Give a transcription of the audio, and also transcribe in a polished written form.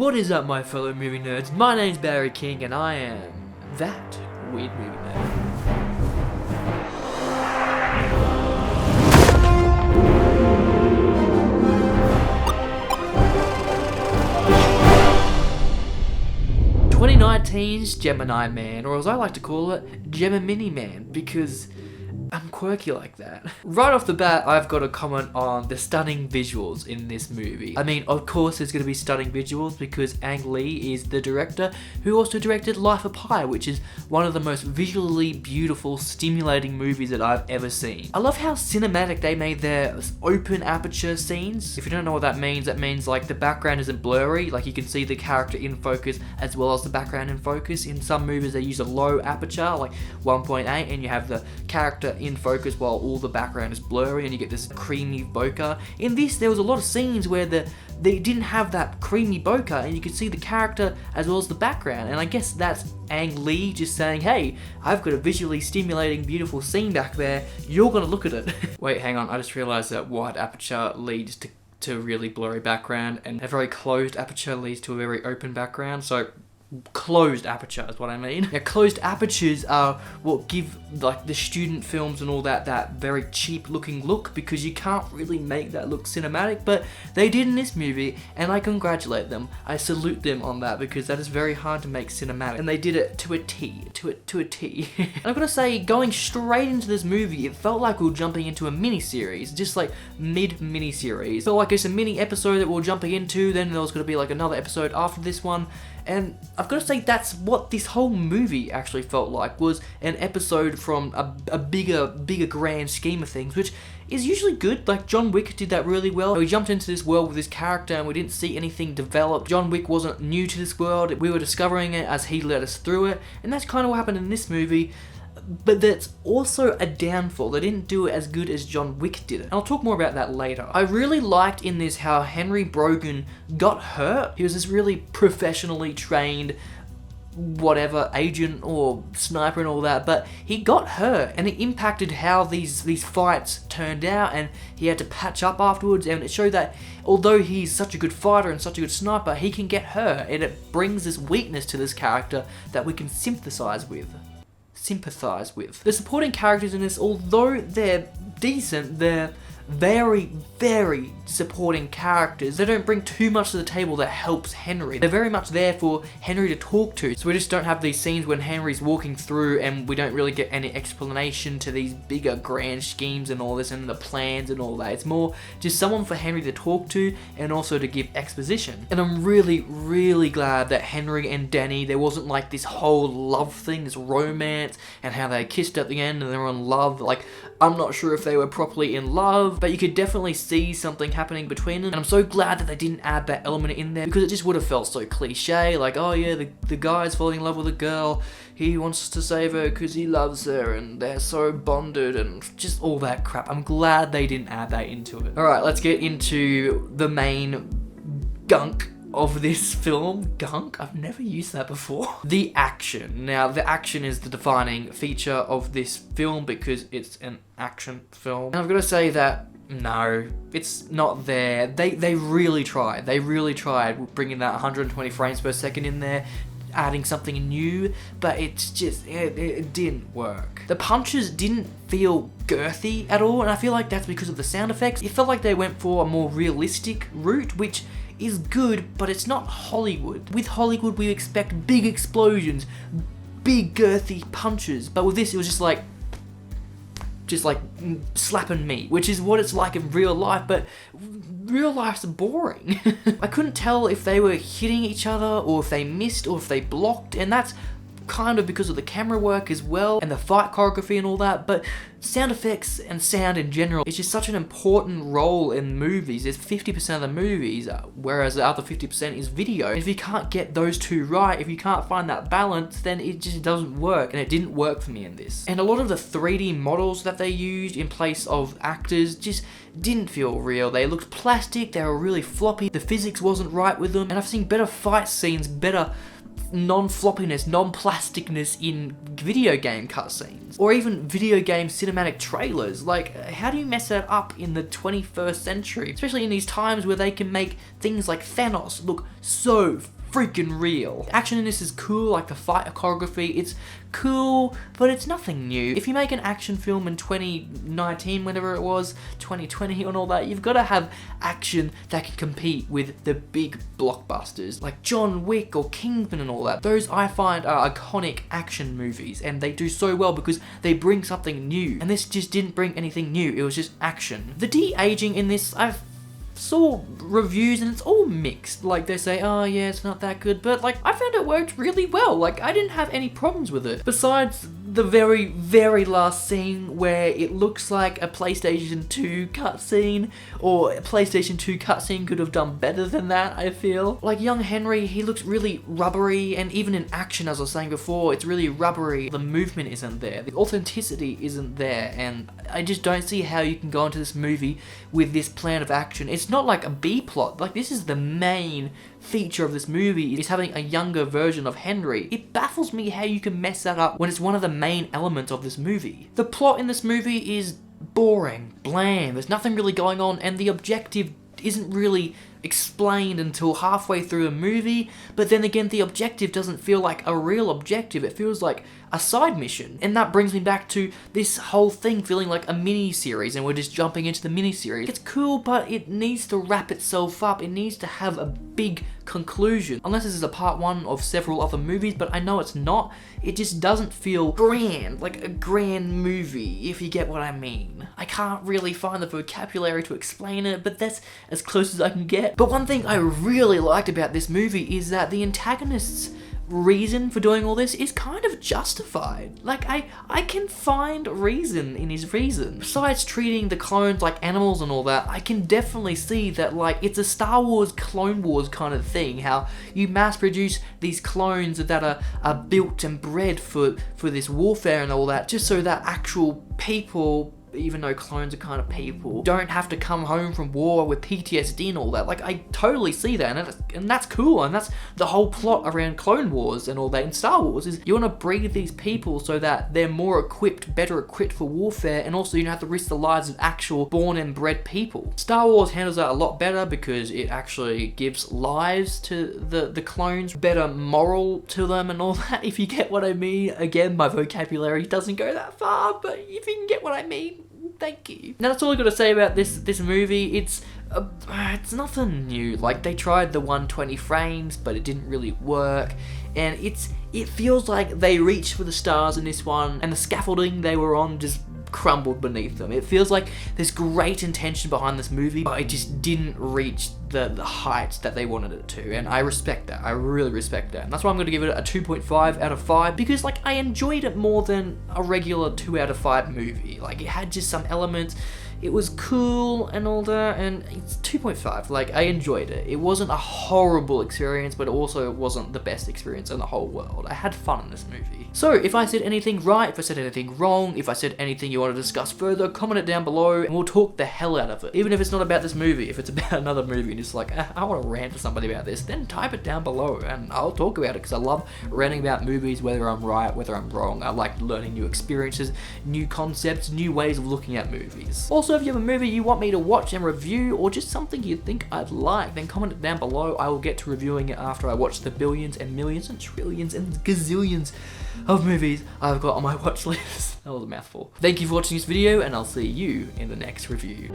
What is up, my fellow movie nerds? My name's Barry King and I am that weird movie nerd. '19's Gemini Man, or as I like to call it, Gemini Man, because I'm quirky like that. Right off the bat, I've got to comment on the stunning visuals in this movie. I mean, of course there's going to be stunning visuals because Ang Lee is the director who also directed Life of Pi, which is one of the most visually beautiful, stimulating movies that I've ever seen. I love how cinematic they made their open aperture scenes. If you don't know what that means like the background isn't blurry, like you can see the character in focus as well as the background in focus. In some movies they use a low aperture, like 1.8, and you have the character in focus while all the background is blurry and you get this creamy bokeh. In this, there was a lot of scenes where they didn't have that creamy bokeh and you could see the character as well as the background, and I guess that's Ang Lee just saying, hey, I've got a visually stimulating, beautiful scene back there, you're gonna look at it. Wait, hang on, I just realized that wide aperture leads to a really blurry background, and a very closed aperture leads to a very open background, so closed aperture is what I mean. Yeah, closed apertures are what give like the student films and all that very cheap looking look, because you can't really make that look cinematic, but they did in this movie and I congratulate them. I salute them on that because that is very hard to make cinematic and they did it to a T, to a T. And I've got to say, going straight into this movie, it felt like we were jumping into a mini-series, just like mini-series. Felt like it's a mini episode that we were jumping into, then there was going to be like another episode after this one. And I've got to say that's what this whole movie actually felt like, was an episode from a bigger grand scheme of things, which is usually good. Like John Wick did that really well. We jumped into this world with this character and we didn't see anything develop. John Wick wasn't new to this world, we were discovering it as he led us through it, and that's kind of what happened in this movie. But that's also a downfall. They didn't do it as good as John Wick did it. And I'll talk more about that later. I really liked in this how Henry Brogan got hurt. He was this really professionally trained whatever agent or sniper and all that, but he got hurt and it impacted how these fights turned out, and he had to patch up afterwards, and it showed that although he's such a good fighter and such a good sniper, he can get hurt, and it brings this weakness to this character that we can sympathize with. The supporting characters in this, although they're decent, they're very, very supporting characters. They don't bring too much to the table that helps Henry. They're very much there for Henry to talk to. So we just don't have these scenes when Henry's walking through and we don't really get any explanation to these bigger grand schemes and all this and the plans and all that. It's more just someone for Henry to talk to and also to give exposition. And I'm really, really glad that Henry and Danny, there wasn't like this whole love thing, this romance, and how they kissed at the end and they were in love. Like, I'm not sure if they were properly in love, but you could definitely see something happening between them, and I'm so glad that they didn't add that element in there, because it just would have felt so cliche, like, oh yeah, the guy's falling in love with a girl, he wants to save her because he loves her, and they're so bonded, and just all that crap. I'm glad they didn't add that into it. Alright, let's get into the main gunk of this film. Gunk? I've never used that before. The action. Now, the action is the defining feature of this film because it's an action film. And I've got to say that no, it's not there. They really tried. They really tried bringing that 120 frames per second in there, adding something new, but it's just, it didn't work. The punches didn't feel girthy at all, and I feel like that's because of the sound effects. It felt like they went for a more realistic route, which is good, but it's not Hollywood. With Hollywood, we expect big explosions, big girthy punches, but with this, it was just like slapping meat, which is what it's like in real life, but real life's boring. I couldn't tell if they were hitting each other, or if they missed, or if they blocked, and that's kind of because of the camera work as well, and the fight choreography and all that, but sound effects and sound in general is just such an important role in movies. It's 50% of the movies, whereas the other 50% is video. And if you can't get those two right, if you can't find that balance, then it just doesn't work, and it didn't work for me in this. And a lot of the 3D models that they used in place of actors just didn't feel real. They looked plastic, they were really floppy, the physics wasn't right with them, and I've seen better fight scenes, better non-floppiness, non-plasticness in video game cutscenes, or even video game cinematic trailers. Like, how do you mess that up in the 21st century? Especially in these times where they can make things like Thanos look so freaking real. Action in this is cool, like the fight choreography, it's cool, but it's nothing new. If you make an action film in 2019, whenever it was, 2020 and all that, you've got to have action that can compete with the big blockbusters, like John Wick or Kingsman and all that. Those I find are iconic action movies, and they do so well because they bring something new, and this just didn't bring anything new, it was just action. The de-aging in this, I've saw reviews and it's all mixed. Like, they say, oh yeah, it's not that good, but like, I found it worked really well. Like, I didn't have any problems with it. Besides the very, very last scene where it looks like a PlayStation 2 cutscene, or a PlayStation 2 cutscene could have done better than that, I feel. Like, young Henry, he looks really rubbery, and even in action, as I was saying before, it's really rubbery. The movement isn't there, the authenticity isn't there, and I just don't see how you can go into this movie with this plan of action. It's not like a B plot, like this is the main feature of this movie, is having a younger version of Henry. It baffles me how you can mess that up when it's one of the main elements of this movie. The plot in this movie is boring, bland, there's nothing really going on, and the objective isn't really explained until halfway through the movie, but then again, the objective doesn't feel like a real objective, it feels like a side mission. And that brings me back to this whole thing feeling like a mini-series, and we're just jumping into the mini-series. It's cool, but it needs to wrap itself up, it needs to have a big conclusion. Unless this is a part one of several other movies, but I know it's not. It just doesn't feel grand, like a grand movie, if you get what I mean. I can't really find the vocabulary to explain it, but that's as close as I can get. But one thing I really liked about this movie is that the antagonist's reason for doing all this is kind of justified. Like, I can find reason in his reason. Besides treating the clones like animals and all that, I can definitely see that, like, it's a Star Wars Clone Wars kind of thing, how you mass produce these clones that are built and bred for this warfare and all that, just so that actual people, even though clones are kind of people, don't have to come home from war with PTSD and all that. Like, I totally see that, and that's cool, and that's the whole plot around Clone Wars and all that in Star Wars, is you want to breed these people so that they're more equipped, better equipped for warfare, and also you don't have to risk the lives of actual born and bred people. Star Wars handles that a lot better because it actually gives lives to the clones, better moral to them and all that, if you get what I mean. Again, my vocabulary doesn't go that far, but if you can get what I mean, thank you. Now that's all I gotta say about this movie. It's nothing new. Like, they tried the 120 frames, but it didn't really work, and it feels like they reached for the stars in this one, and the scaffolding they were on just crumbled beneath them. It feels like there's great intention behind this movie, but it just didn't reach the heights that they wanted it to, and I respect that. I really respect that. And that's why I'm going to give it a 2.5 out of 5, because, like, I enjoyed it more than a regular 2 out of 5 movie. Like, it had just some elements, it was cool and all that, and it's 2.5. Like, I enjoyed it. It wasn't a horrible experience, but it also wasn't the best experience in the whole world. I had fun in this movie. So, if I said anything right, if I said anything wrong, if I said anything you want to discuss further, comment it down below, and we'll talk the hell out of it. Even if it's not about this movie, if it's about another movie, and it's like, I want to rant to somebody about this, then type it down below, and I'll talk about it, because I love ranting about movies, whether I'm right, whether I'm wrong. I like learning new experiences, new concepts, new ways of looking at movies. Also, if you have a movie you want me to watch and review, or just something you think I'd like, then comment it down below. I will get to reviewing it after I watch the billions and millions and trillions and gazillions of movies I've got on my watch list. That was a mouthful. Thank you for watching this video, and I'll see you in the next review.